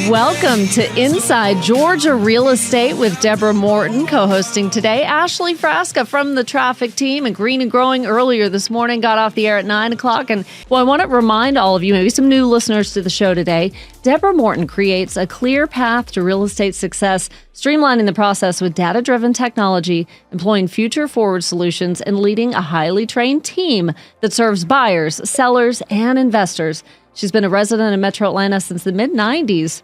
Welcome to Inside Georgia Real Estate with Deborah Morton, co-hosting today. Ashley Frasca from the traffic team and Green and Growing earlier this morning, got off the air at 9 o'clock. And I want to remind all of you, maybe some new listeners to the show today, Deborah Morton creates a clear path to real estate success, streamlining the process with data-driven technology, employing future-forward solutions, and leading a highly trained team that serves buyers, sellers, and investors. She's been a resident in Metro Atlanta since the mid-90s.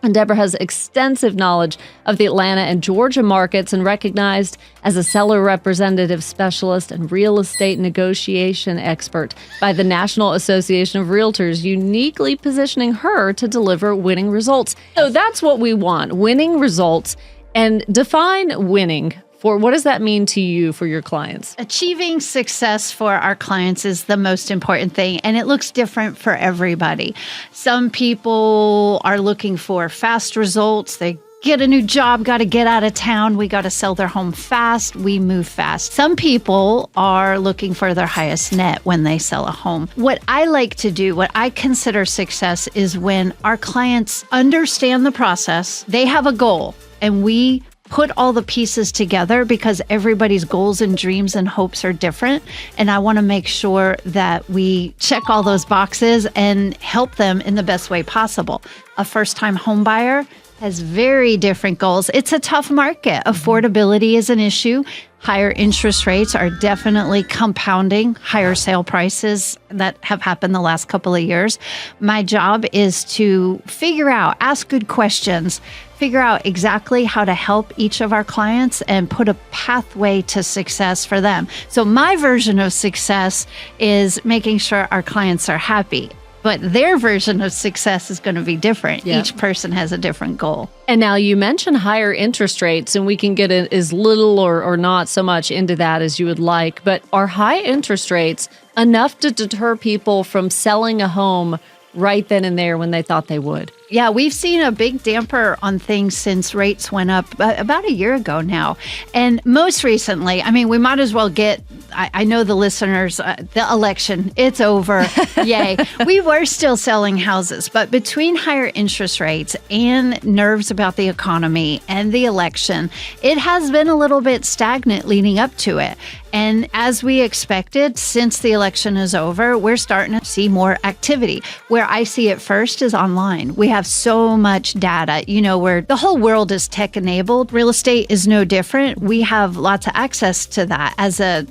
And Deborah has extensive knowledge of the Atlanta and Georgia markets and recognized as a seller representative specialist and real estate negotiation expert by the National Association of Realtors, uniquely positioning her to deliver winning results. So that's what we want, winning results. And define winning. For what does that mean to you for your clients? Achieving success for our clients is the most important thing, and it looks different for everybody. Some people are looking for fast results. They get a new job, got to get out of town. We got to sell their home fast. We move fast. Some people are looking for their highest net when they sell a home. What I like to do, what I consider success, is when our clients understand the process, they have a goal, and we put all the pieces together because everybody's goals and dreams and hopes are different. And I want to make sure that we check all those boxes and help them in the best way possible. A first-time home buyer has very different goals. It's a tough market. Affordability is an issue. Higher interest rates are definitely compounding higher sale prices that have happened the last couple of years. My job is to figure out, ask good questions, figure out exactly how to help each of our clients and put a pathway to success for them. So my version of success is making sure our clients are happy. But their version of success is going to be different. Yep. Each person has a different goal. And now you mentioned higher interest rates, and we can get as little or not so much into that as you would like. But are high interest rates enough to deter people from selling a home right then and there when they thought they would? Yeah, we've seen a big damper on things since rates went up about a year ago now. And most recently, I mean, we might as well get, I know the listeners, the election, it's over. Yay. We were still selling houses, but between higher interest rates and nerves about the economy and the election, it has been a little bit stagnant leading up to it. And as we expected, since the election is over, we're starting to see more activity. Where I see it first is online. We have so much data, where the whole world is tech enabled. Real estate is no different. We have lots of access to that as a,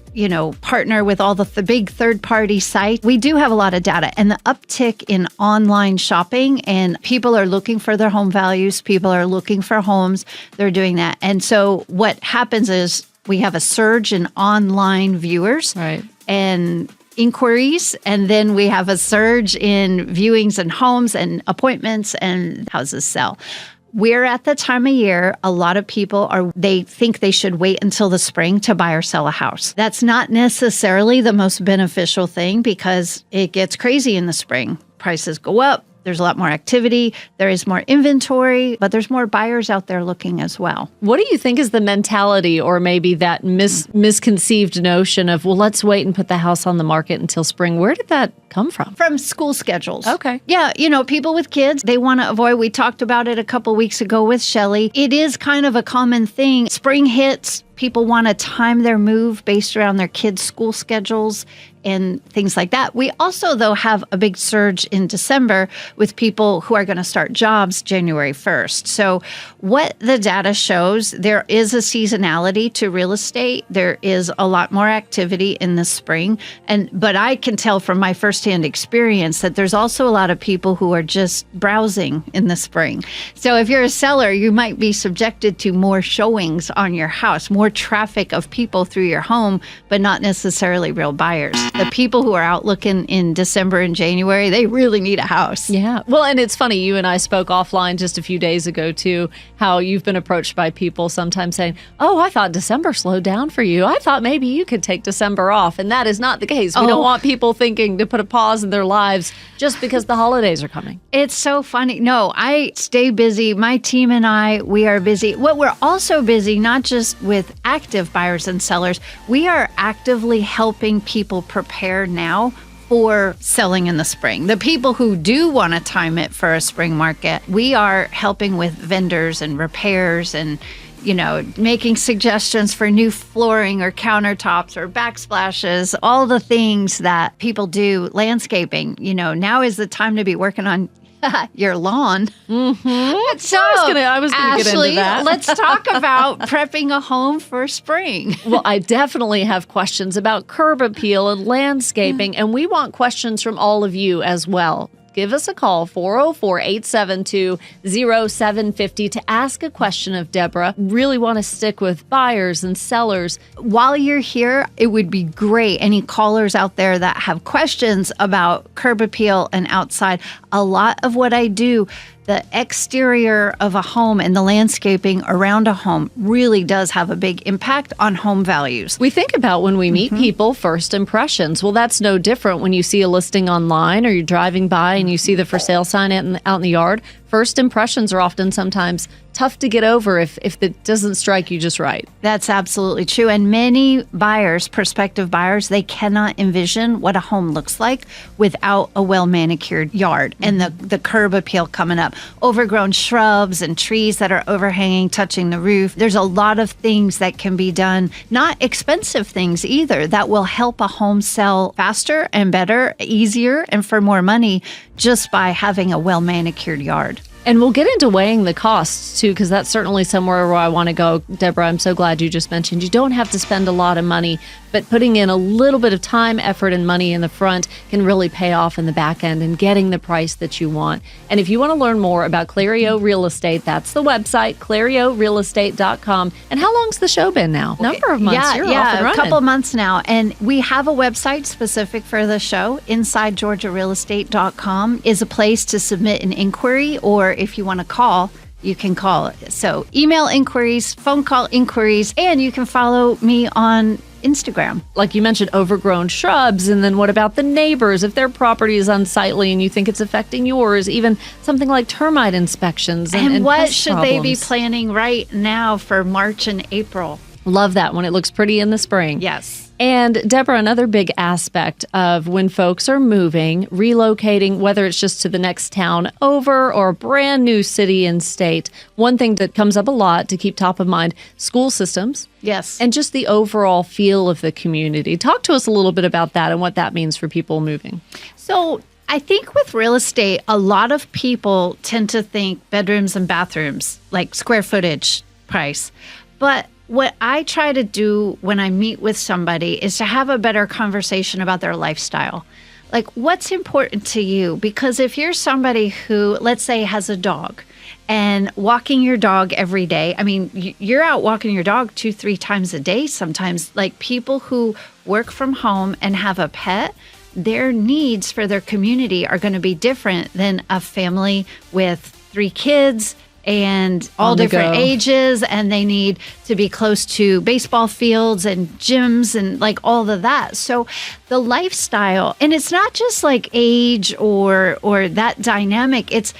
partner with all the big third party sites. We do have a lot of data, and the uptick in online shopping, and people are looking for their home values. People are looking for homes. They're doing that. And so what happens is we have a surge in online viewers. Right. And inquiries, and then we have a surge in viewings and homes and appointments and houses sell. We're at the time of year, a lot of people they think they should wait until the spring to buy or sell a house. That's not necessarily the most beneficial thing because it gets crazy in the spring. Prices go up. There's a lot more activity. There is more inventory, but there's more buyers out there looking as well. What do you think is the mentality or maybe that misconceived notion of, well, let's wait and put the house on the market until spring? Where did that come from? From school schedules. Okay. Yeah, people with kids, they want to avoid, we talked about it a couple weeks ago with Shelley. It is kind of a common thing. Spring hits, people want to time their move based around their kids' school schedules and things like that. We also, though, have a big surge in December with people who are going to start jobs January 1st. So what the data shows, there is a seasonality to real estate. There is a lot more activity in the spring. But I can tell from my firsthand experience that there's also a lot of people who are just browsing in the spring. So if you're a seller, you might be subjected to more showings on your house, more traffic of people through your home, but not necessarily real buyers. The people who are out looking in December and January, they really need a house. Yeah. Well, and it's funny, you and I spoke offline just a few days ago, too, how you've been approached by people sometimes saying, oh, I thought December slowed down for you. I thought maybe you could take December off. And that is not the case. We don't want people thinking to put a pause in their lives just because the holidays are coming. It's so funny. No, I stay busy. My team and I, we are busy. What we're also busy, not just with active buyers and sellers, we are actively helping people prepare now for selling in the spring. The people who do want to time it for a spring market, we are helping with vendors and repairs and making suggestions for new flooring or countertops or backsplashes, all the things that people do landscaping. Now is the time to be working on your lawn. Mm-hmm. So I was gonna Ashley, get into that. Let's talk about prepping a home for spring. Well, I definitely have questions about curb appeal and landscaping, and we want questions from all of you as well. Give us a call, 404-872-0750, to ask a question of Deborah. Really want to stick with buyers and sellers. While you're here, it would be great. Any callers out there that have questions about curb appeal and outside, a lot of what I do, the exterior of a home and the landscaping around a home really does have a big impact on home values. We think about when we meet people, first impressions. Well, that's no different when you see a listing online or you're driving by and you see the for sale sign out in the yard. First impressions are often sometimes tough to get over if it doesn't strike you just right. That's absolutely true. And many buyers, prospective buyers, they cannot envision what a home looks like without a well-manicured yard and the curb appeal coming up. Overgrown shrubs and trees that are overhanging, touching the roof. There's a lot of things that can be done, not expensive things either, that will help a home sell faster and better, easier, and for more money just by having a well-manicured yard. And we'll get into weighing the costs too, because that's certainly somewhere where I want to go. Deborah, I'm so glad you just mentioned you don't have to spend a lot of money, but putting in a little bit of time, effort, and money in the front can really pay off in the back end and getting the price that you want. And if you want to learn more about Clario Real Estate, that's the website, clariorealestate.com. And how long's the show been now? Number of months. You're off and running. A couple months now. And we have a website specific for the show. InsideGeorgiaRealEstate.com is a place to submit an inquiry, or if you want to call, you can call. So email inquiries, phone call inquiries, and you can follow me on Instagram. Like you mentioned, overgrown shrubs. And then what about the neighbors? If their property is unsightly and you think it's affecting yours, even something like termite inspections. And what pest should problems. they be planning right now for March and April? Love that when it looks pretty in the spring. Yes. And Deborah, another big aspect of when folks are moving, relocating, whether it's just to the next town over or a brand new city and state, one thing that comes up a lot to keep top of mind, school systems. Yes. And just the overall feel of the community. Talk to us a little bit about that and what that means for people moving. So I think with real estate, a lot of people tend to think bedrooms and bathrooms, like square footage price. But what I try to do when I meet with somebody is to have a better conversation about their lifestyle. Like, what's important to you? Because if you're somebody who, let's say, has a dog and walking your dog every day, I mean, you're out walking your dog 2-3 times a day sometimes. Like, people who work from home and have a pet, their needs for their community are going to be different than a family with 3 kids and all different ages, and they need to be close to baseball fields and gyms and like all of that. So the lifestyle, and it's not just like age or that dynamic. It's,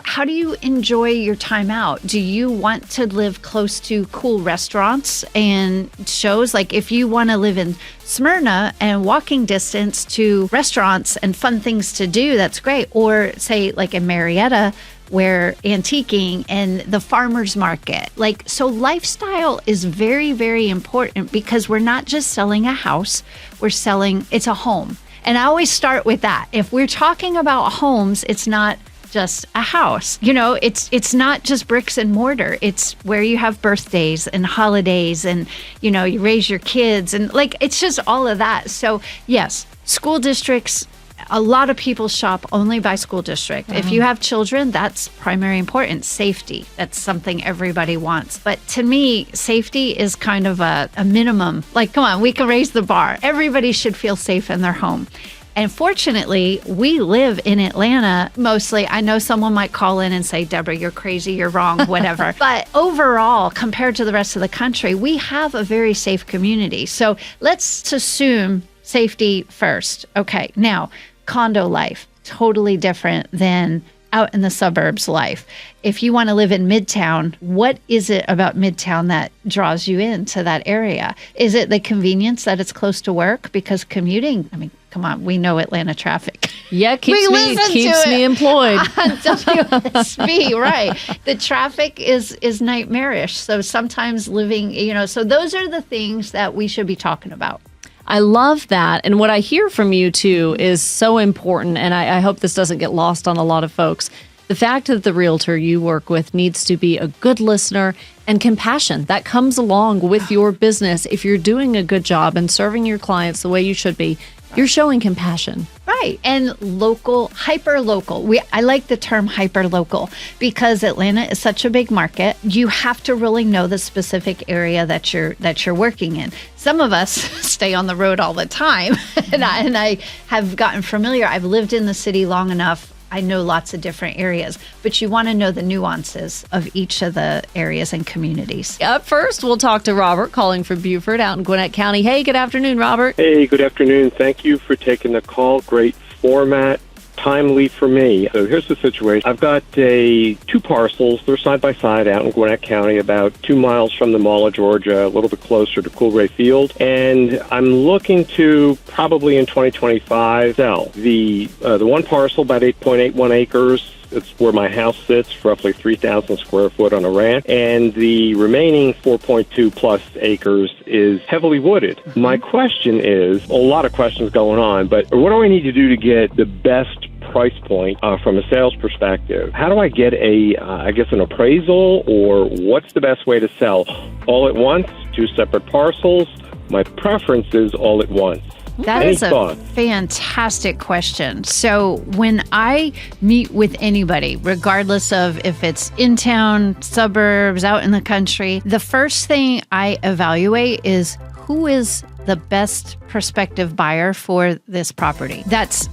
how do you enjoy your time out? Do you want to live close to cool restaurants and shows? Like if you want to live in Smyrna and walking distance to restaurants and fun things to do, that's great. Or say like in Marietta, where antiquing and the farmer's market. Like, so lifestyle is very, very important because we're not just selling a house, it's a home. And I always start with that. If we're talking about homes, it's not just a house. It's not just bricks and mortar. It's where you have birthdays and holidays and, you raise your kids and like, it's just all of that. So yes, school districts, a lot of people shop only by school district. If you have children, that's primary importance. Safety, that's something everybody wants. But to me, safety is kind of a minimum. Like, come on, we can raise the bar. Everybody should feel safe in their home. And fortunately, we live in Atlanta mostly. I know someone might call in and say, Deborah, you're crazy, you're wrong, whatever. But overall, compared to the rest of the country, we have a very safe community. So let's assume safety first. Okay, now, condo life, totally different than out in the suburbs life. If you want to live in Midtown, what is it about Midtown that draws you into that area? Is it the convenience that it's close to work? Because commuting, Come on, we know Atlanta traffic. Yeah, keeps me employed. On WSB, right. The traffic is nightmarish. So sometimes living, so those are the things that we should be talking about. I love that. And what I hear from you, too, is so important. And I hope this doesn't get lost on a lot of folks. The fact that the realtor you work with needs to be a good listener and compassion. That comes along with your business. If you're doing a good job and serving your clients the way you should be, you're showing compassion. Right. And local, hyper local. I like the term hyper local because Atlanta is such a big market. You have to really know the specific area that you're working in. Some of us stay on the road all the time and I have gotten familiar. I've lived in the city long enough. I know lots of different areas, but you want to know the nuances of each of the areas and communities. Up first, we'll talk to Robert calling from Beaufort out in Gwinnett County. Hey, good afternoon, Robert. Hey, good afternoon. Thank you for taking the call. Great format. Timely for me. So here's the situation. I've got two parcels. They're side by side out in Gwinnett County, about 2 miles from the Mall of Georgia, a little bit closer to Coolray Field. And I'm looking to probably in 2025 sell the one parcel, about 8.81 acres. It's where my house sits, roughly 3,000 square foot on a ranch. And the remaining 4.2 plus acres is heavily wooded. My question is, a lot of questions going on, but what do I need to do to get the best price point from a sales perspective? How do I get an appraisal, or what's the best way to sell? All at once, 2 separate parcels? My preference is all at once. That is a fantastic question. So when I meet with anybody, regardless of if it's in town, suburbs, out in the country, the first thing I evaluate is who is the best prospective buyer for this property. That's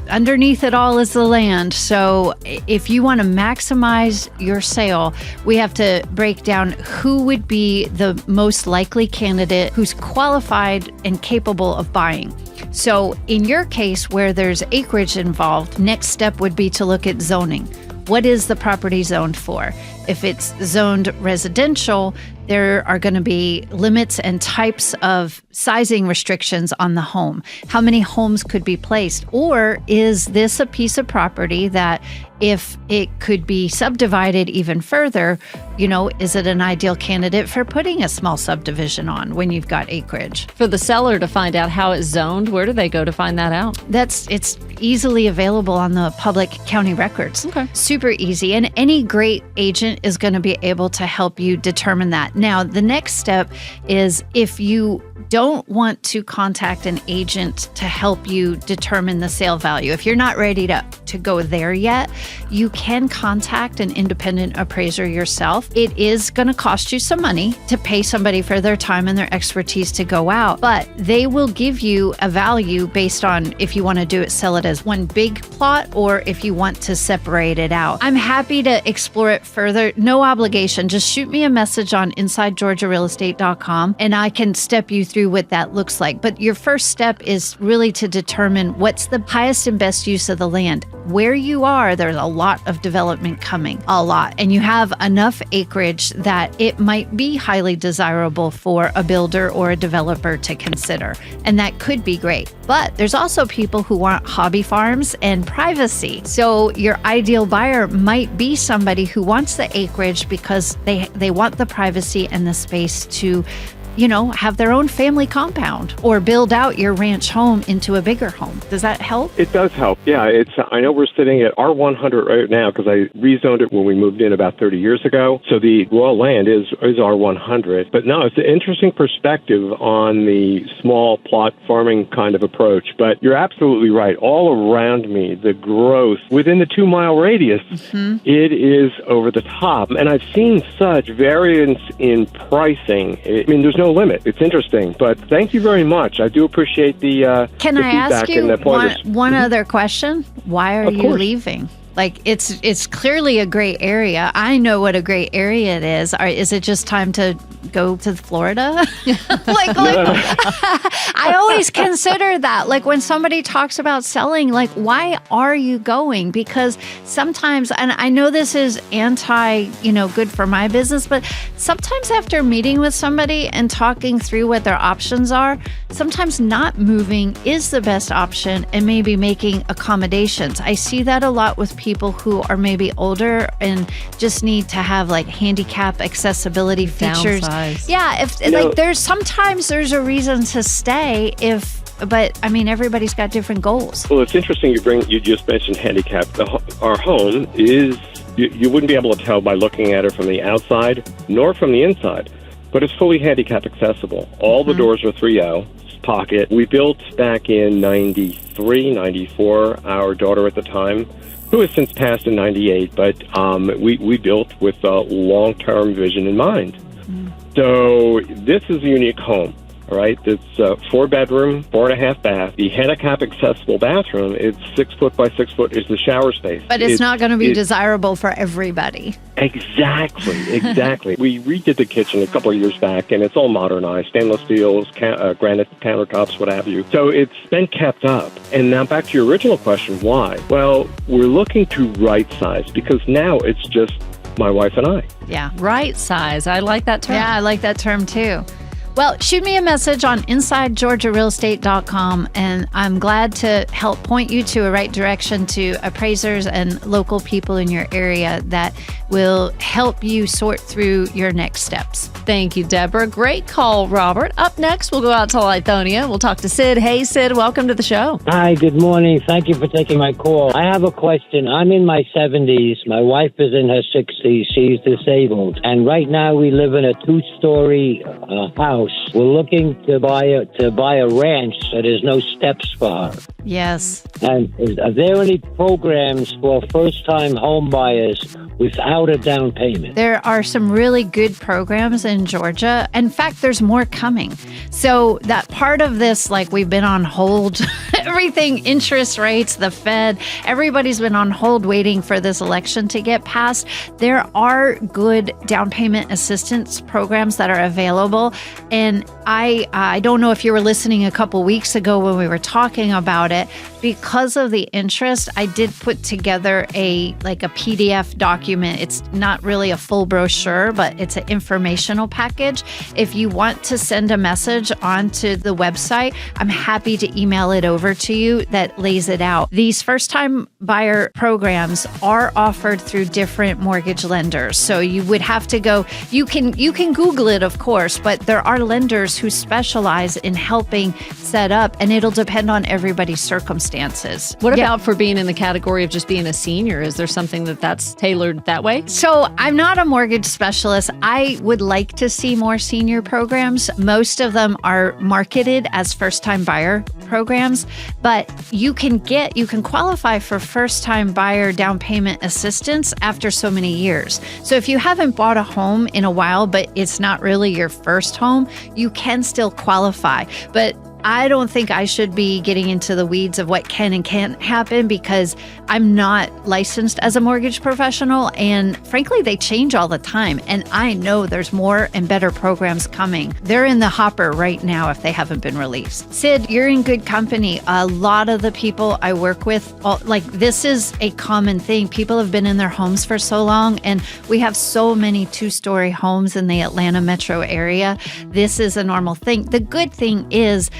underneath it all is the land. So if you want to maximize your sale, we have to break down who would be the most likely candidate who's qualified and capable of buying. So in your case, where there's acreage involved, next step would be to look at zoning. What is the property zoned for? If it's zoned residential, there are going to be limits and types of sizing restrictions on the home. How many homes could be placed? Or is this a piece of property that if it could be subdivided even further, is it an ideal candidate for putting a small subdivision on when you've got acreage? For the seller to find out how it's zoned, where do they go to find that out? It's easily available on the public county records. Okay. Super easy. And any great agent is going to be able to help you determine that. Now, the next step is if you don't want to contact an agent to help you determine the sale value. If you're not ready to go there yet, you can contact an independent appraiser yourself. It is going to cost you some money to pay somebody for their time and their expertise to go out, but they will give you a value based on if you want to sell it as one big plot or if you want to separate it out. I'm happy to explore it further. No obligation. Just shoot me a message on InsideGeorgiaRealEstate.com and I can step you through what that looks like. But your first step is really to determine what's the highest and best use of the land. Where you are, there's a lot of development coming, a lot. And you have enough acreage that it might be highly desirable for a builder or a developer to consider. And that could be great. But there's also people who want hobby farms and privacy. So your ideal buyer might be somebody who wants the acreage because they want the privacy and the space to have their own family compound or build out your ranch home into a bigger home. Does that help? It does help. Yeah, I know we're sitting at R100 right now because I rezoned it when we moved in about 30 years ago. So the raw land is R100. But no, it's an interesting perspective on the small plot farming kind of approach. But you're absolutely right. All around me, the growth within the 2 mile radius, it is over the top. And I've seen such variance in pricing. There's no limit. It's interesting, but thank you very much. I do appreciate the Can the I feedback ask you and the pointers. one other question? Why are Of you course. leaving? Like it's clearly a great area. I know what a great area it is. Is it just time to go to Florida? I always consider that. Like when somebody talks about selling, like, why are you going? Because sometimes, and I know this is good for my business, but sometimes after meeting with somebody and talking through what their options are, sometimes not moving is the best option and maybe making accommodations. I see that a lot with people who are maybe older and just need to have like handicap accessibility features. Downsize. Yeah, there's a reason to stay but I mean, everybody's got different goals. Well, it's interesting you just mentioned handicap. Our home is, you wouldn't be able to tell by looking at it from the outside nor from the inside, but it's fully handicap accessible. All the doors are 3.0, pocket. We built back in 93, 94, our daughter at the time, who has since passed in 98, but we built with a long-term vision in mind. So this is a unique home. All right, it's 4-bedroom, 4.5 bath. The handicap accessible bathroom, it's 6 foot by 6 foot, is the shower space. But it's not going to be desirable for everybody. Exactly. We redid the kitchen a couple of years back, and it's all modernized, stainless steels, granite countertops, what have you. So it's been kept up. And now back to your original question, why? Well, we're looking to right size because now it's just my wife and I. Yeah. Right size. I like that term. Yeah, I like that term too. Well, shoot me a message on InsideGeorgiaRealEstate.com, and I'm glad to help point you to a right direction to appraisers and local people in your area that will help you sort through your next steps. Thank you, Deborah. Great call, Robert. Up next, we'll go out to Lithonia. We'll talk to Sid. Hey, Sid, welcome to the show. Hi, good morning. Thank you for taking my call. I have a question. I'm in my 70s. My wife is in her 60s. She's disabled. And right now we live in a 2-story house. We're looking to buy a ranch so there's no steps for her. Yes. And are there any programs for first-time home buyers without a down payment? There are some really good programs in Georgia. In fact, there's more coming. So that part of this, like we've been on hold, everything, interest rates, the Fed, everybody's been on hold waiting for this election to get passed. There are good down payment assistance programs that are available. And I don't know if you were listening a couple weeks ago when we were talking about it. Because of the interest, I did put together a PDF document. It's not really a full brochure, but it's an informational package. If you want to send a message onto the website, I'm happy to email it over to you that lays it out. These first-time buyer programs are offered through different mortgage lenders. So you would have to go, you can Google it, of course, but there are lenders who specialize in helping set up, and it'll depend on everybody's circumstances. What about for being in the category of just being a senior? Is there something that's tailored that way? So I'm not a mortgage specialist. I would like to see more senior programs. Most of them are marketed as first-time buyer programs, but you can qualify for first-time buyer down payment assistance after so many years. So if you haven't bought a home in a while, but it's not really your first home, you can still qualify. But I don't think I should be getting into the weeds of what can and can't happen because I'm not licensed as a mortgage professional. And frankly, they change all the time. And I know there's more and better programs coming. They're in the hopper right now if they haven't been released. Sid, you're in good company. A lot of the people I work with, this is a common thing. People have been in their homes for so long, and we have so many 2-story homes in the Atlanta metro area. This is a normal thing. The good thing is,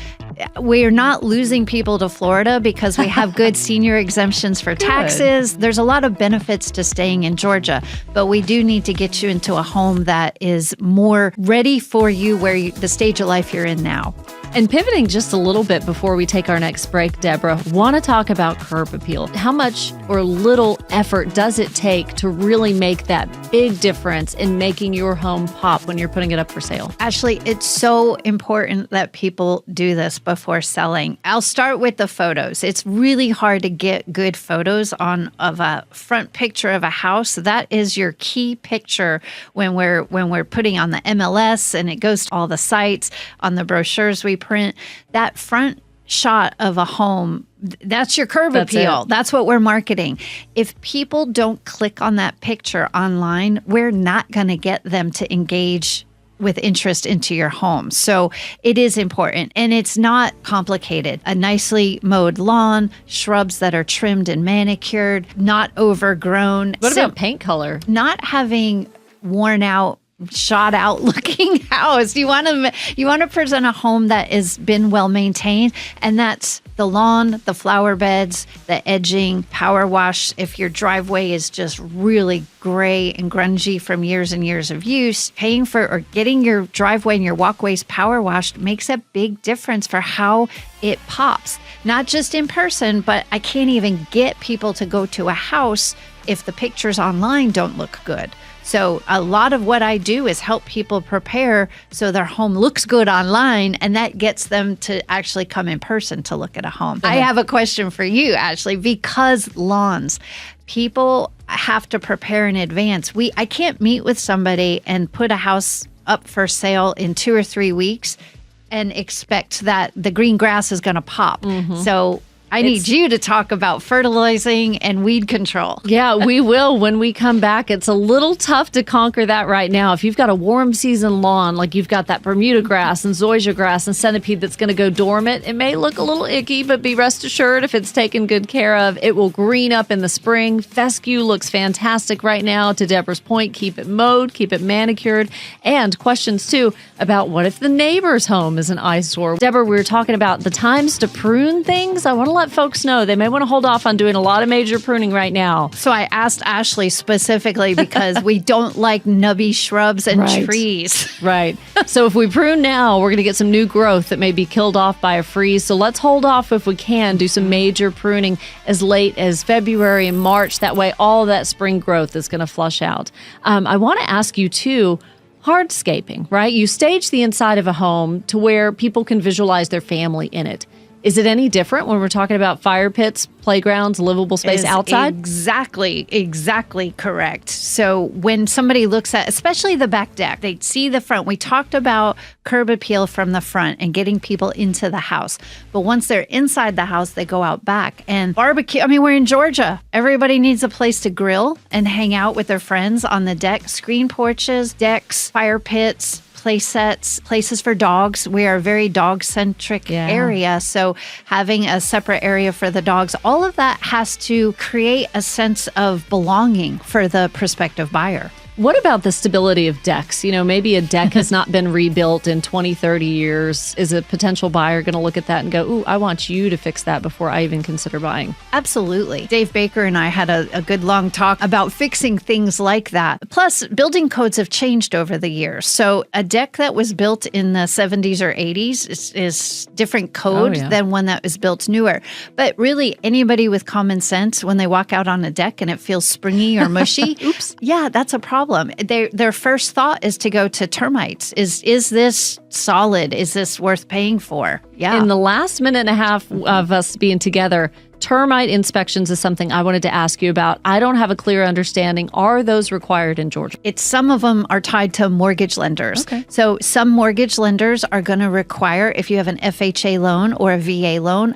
we're not losing people to Florida because we have good senior exemptions for taxes. There's a lot of benefits to staying in Georgia, but we do need to get you into a home that is more ready for you the stage of life you're in now. And pivoting just a little bit before we take our next break, Deborah, want to talk about curb appeal. How much or little effort does it take to really make that big difference in making your home pop when you're putting it up for sale? Ashley, it's so important that people do this before selling. I'll start with the photos. It's really hard to get good photos of a front picture of a house. That is your key picture when we're putting on the MLS and it goes to all the sites, on the brochures we print. That front shot of a home, that's your curb appeal. That's what we're marketing. If people don't click on that picture online, we're not going to get them to engage with interest into your home. So it is important, and it's not complicated. A nicely mowed lawn, shrubs that are trimmed and manicured, not overgrown. What about paint color? Not having worn out, shot out looking house. You want to present a home that has been well maintained, and that's the lawn, the flower beds, the edging, power wash. If your driveway is just really gray and grungy from years and years of use, paying for or getting your driveway and your walkways power washed makes a big difference for how it pops. Not just in person, but I can't even get people to go to a house if the pictures online don't look good. So a lot of what I do is help people prepare so their home looks good online, and that gets them to actually come in person to look at a home. I have a question for you, Ashley, because lawns, people have to prepare in advance. I can't meet with somebody and put a house up for sale in 2 or 3 weeks and expect that the green grass is going to pop. So I need you to talk about fertilizing and weed control. Yeah, we will when we come back. It's a little tough to conquer that right now. If you've got a warm season lawn, like you've got that Bermuda grass and zoysia grass and centipede that's going to go dormant, it may look a little icky, but be rest assured if it's taken good care of, it will green up in the spring. Fescue looks fantastic right now. To Deborah's point, keep it mowed, keep it manicured. And questions too about what if the neighbor's home is an eyesore. Deborah, we were talking about the times to prune things. I want to let folks know they may want to hold off on doing a lot of major pruning right now. So I asked Ashley specifically because we don't like nubby shrubs and trees. Right. So if we prune now, we're going to get some new growth that may be killed off by a freeze. So let's hold off if we can, do some major pruning as late as February and March. That way all that spring growth is going to flush out. I want to ask you too, hardscaping, right? You stage the inside of a home to where people can visualize their family in it. Is it any different when we're talking about fire pits, playgrounds, livable space outside? Exactly correct. So when somebody looks at, especially the back deck, they see the front. We talked about curb appeal from the front and getting people into the house. But once they're inside the house, they go out back and barbecue. I mean, we're in Georgia. Everybody needs a place to grill and hang out with their friends on the deck. Screen porches, decks, fire pits, play sets, places for dogs. We are a very dog-centric area, so having a separate area for the dogs, all of that has to create a sense of belonging for the prospective buyer. What about the stability of decks? You know, maybe a deck has not been rebuilt in 20, 30 years. Is a potential buyer going to look at that and go, ooh, I want you to fix that before I even consider buying? Absolutely. Dave Baker and I had a good long talk about fixing things like that. Plus, building codes have changed over the years. So a deck that was built in the 70s or 80s is different code than one that was built newer. But really, anybody with common sense, when they walk out on a deck and it feels springy or mushy, oops, yeah, that's a problem. Their first thought is to go to termites. Is this solid? Is this worth paying for? Yeah. In the last minute and a half of us being together, termite inspections is something I wanted to ask you about. I don't have a clear understanding. Are those required in Georgia? Some of them are tied to mortgage lenders. Okay. So some mortgage lenders are going to require, if you have an FHA loan or a VA loan,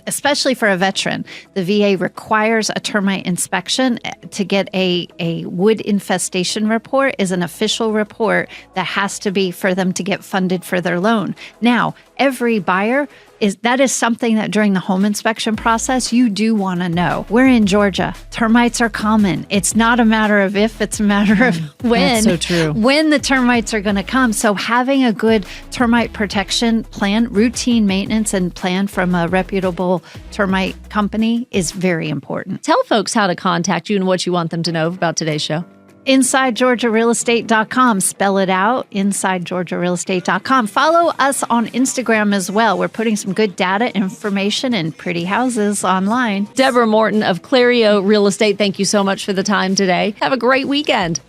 especially for a veteran, the VA requires a termite inspection to get a wood infestation report is an official report that has to be for them to get funded for their loan. Now, every buyer is something that during the home inspection process, you do want to know. We're in Georgia. Termites are common. It's not a matter of if, it's a matter of when. That's so true. When the termites are going to come. So having a good termite protection plan, routine maintenance and plan from a reputable termite company is very important. Tell folks how to contact you and what you want them to know about today's show. InsideGeorgiaRealEstate.com. Spell it out, InsideGeorgiaRealEstate.com. Follow us on Instagram as well. We're putting some good data, information, and pretty houses online. Deborah Morton of Clario Real Estate, thank you so much for the time today. Have a great weekend.